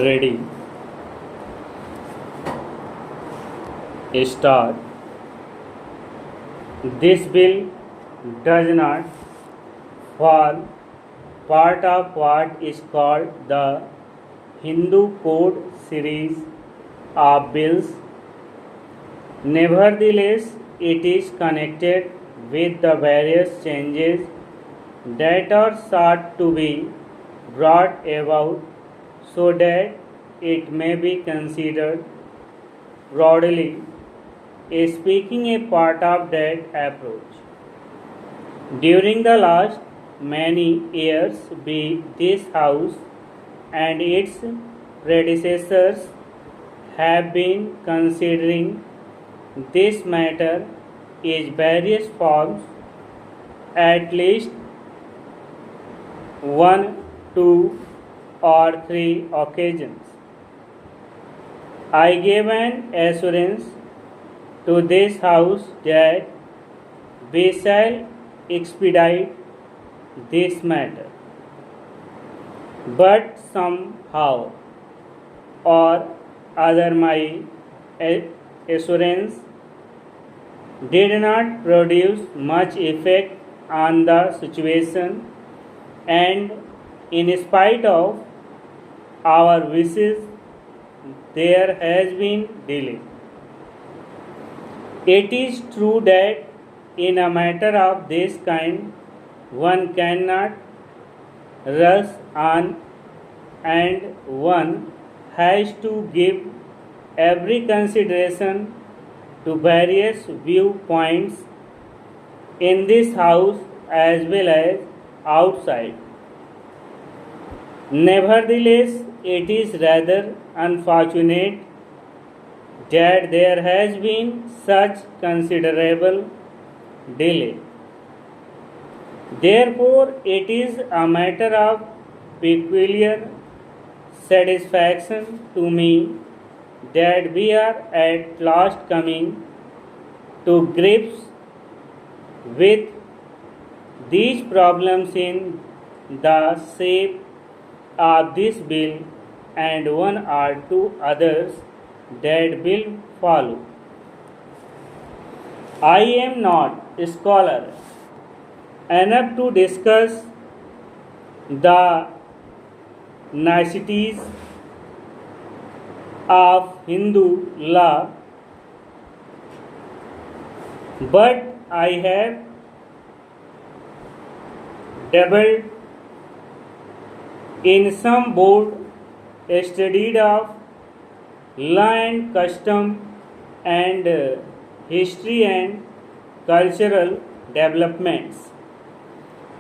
Ready. Start. This bill does not fall part of what is called the Hindu Code series of bills. Nevertheless, it is connected with the various changes that are sought to be brought about so that it may be considered broadly speaking a part of that approach. During the last many years, this House and its predecessors have been considering this matter in various forms at least one, two, or three occasions. I gave an assurance to this House that we shall expedite this matter. But somehow or other, my assurance did not produce much effect on the situation, and in spite of our wishes, there has been delay. It is true that in a matter of this kind, one cannot rush on and one has to give every consideration to various viewpoints in this House as well as outside. Nevertheless, it is rather unfortunate that there has been such considerable delay. Therefore, it is a matter of peculiar satisfaction to me that we are at last coming to grips with these problems in the shape of this bill and one or two others that will follow. I am not a scholar enough to discuss the niceties of Hindu law, but I have dabbled in some broad study of law and custom and history and cultural developments.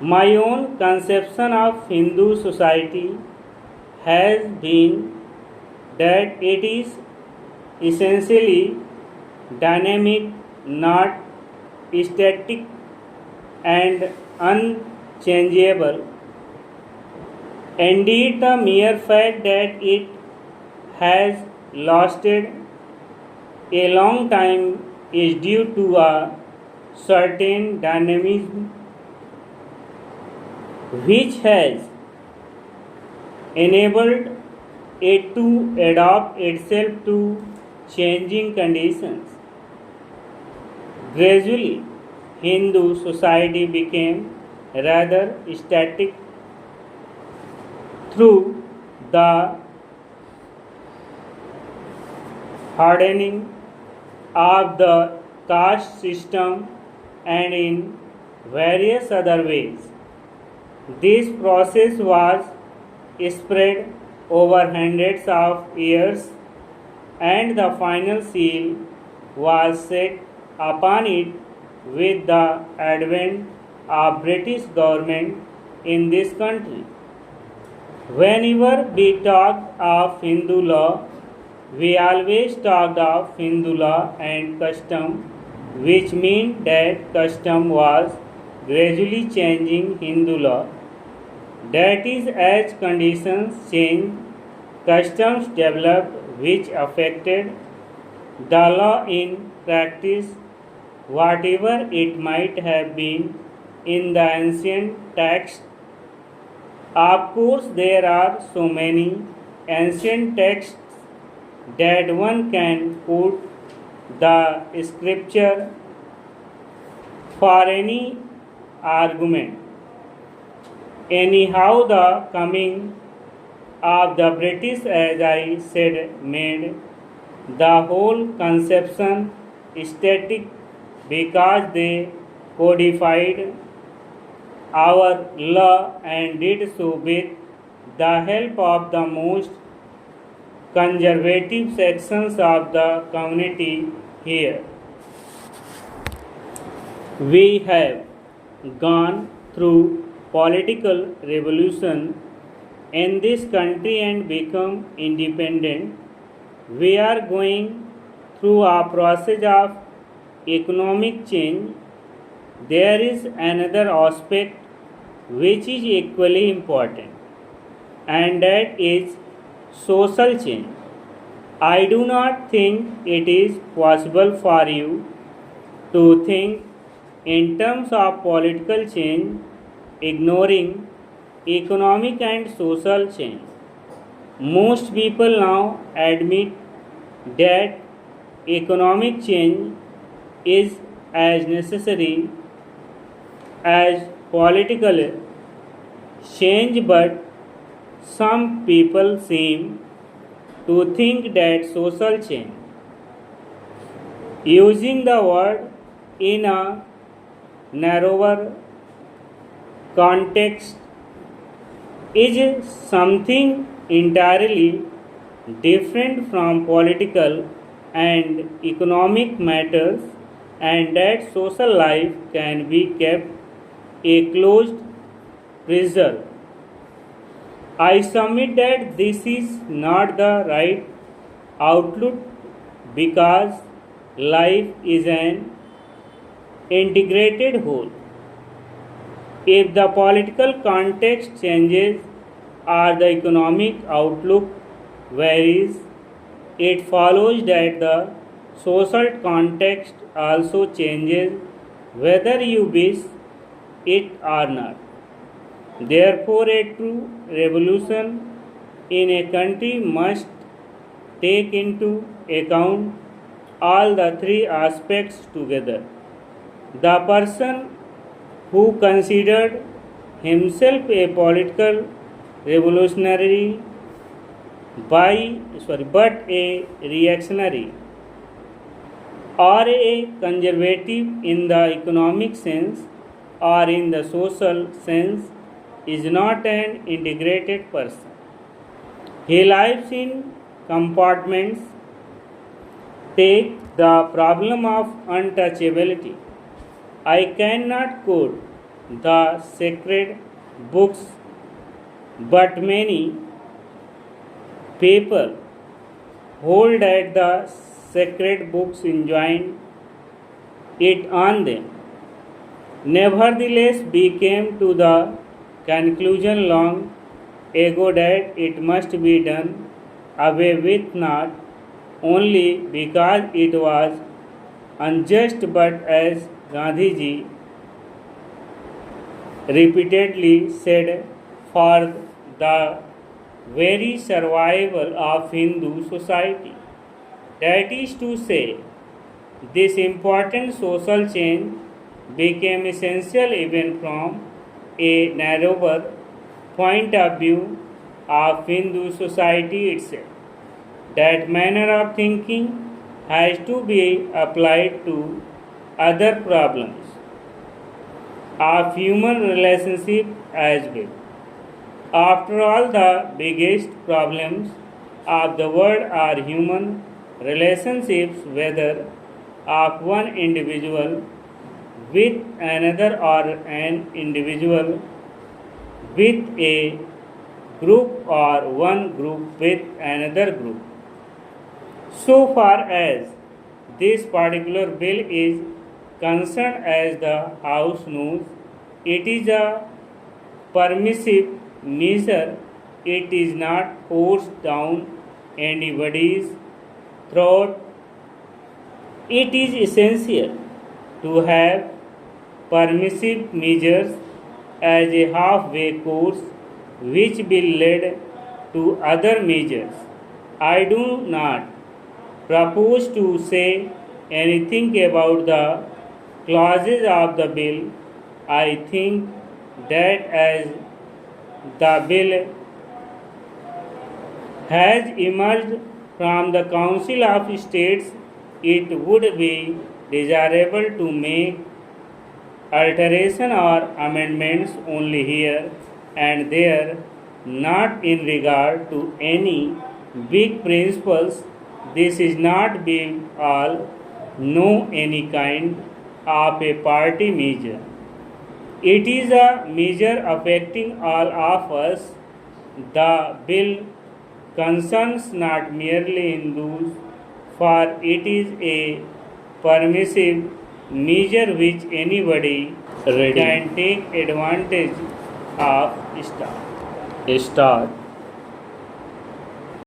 My own conception of Hindu society has been that it is essentially dynamic, not static and unchangeable. Indeed, the mere fact that it has lasted a long time is due to a certain dynamism which has enabled it to adapt itself to changing conditions. Gradually, Hindu society became rather static through the hardening of the caste system and in various other ways. This process was spread over hundreds of years and the final seal was set upon it with the advent of British government in this country. Whenever we talk of Hindu law, we always talked of Hindu law and custom, which mean that custom was gradually changing Hindu law. That is, as conditions changed, customs developed which affected the law in practice, whatever it might have been in the ancient text. Of course, there are so many ancient texts that one can quote the scripture for any argument. Anyhow, the coming of the British, as I said, made the whole conception static because they codified our law and did so with the help of the most conservative sections of the community here. We have gone through political revolution in this country and become independent. We are going through a process of economic change. There is another aspect which is equally important, and that is social change. I do not think it is possible for you to think in terms of political change, ignoring economic and social change. Most people now admit that economic change is as necessary as political change, but some people seem to think that social change, using the word in a narrower context, is something entirely different from political and economic matters, and that social life can be kept a closed preserve. I submit that this is not the right outlook because life is an integrated whole. If the political context changes or the economic outlook varies, it follows that the social context also changes whether you wish it or not. Therefore, a true revolution in a country must take into account all the three aspects together. The person who considered himself a political revolutionary but a reactionary or a conservative in the economic sense or in the social sense is not an integrated person. He lives in compartments. Take the problem of untouchability. I cannot quote the sacred books, but many people hold that the sacred books enjoined it on them. Nevertheless, we came to the conclusion long ago that it must be done away with, not only because it was unjust, but as Gandhiji repeatedly said, for the very survival of Hindu society. That is to say, this important social change became essential even from a narrower point of view of Hindu society itself. That manner of thinking has to be applied to other problems of human relationship as well. After all, the biggest problems of the world are human relationships, whether of one individual with another or an individual with a group or one group with another group. So far as this particular bill is concerned, as the House knows, it is a permissive measure. It is not forced down anybody's throat. It is essential to have permissive measures as a halfway course which will lead to other measures. I do not propose to say anything about the clauses of the bill. I think that as the bill has emerged from the Council of States, it would be desirable to make alteration or amendments only here and there, not in regard to any big principles. This is not be all, no any kind of a party measure. It is a measure affecting all of us. The bill concerns not merely Hindus, for it is a permissive measure which anybody can take advantage of. Start.